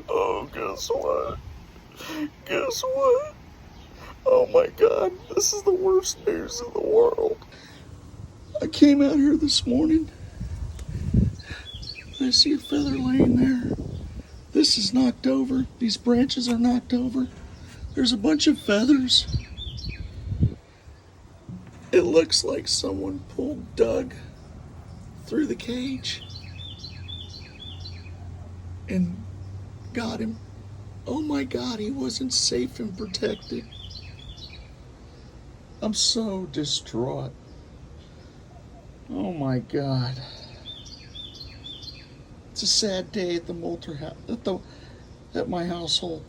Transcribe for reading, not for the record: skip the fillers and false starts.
Oh, guess what? Guess what? Oh my God, this is the worst news in the world. I came out here this morning and I see a feather laying there. This is knocked over. These branches are knocked over. There's a bunch of feathers. It looks like someone pulled Doug through the cage and got him. Oh my God, he wasn't safe and protected. I'm so distraught. Oh my God. It's a sad day at the Moulter house, at my household.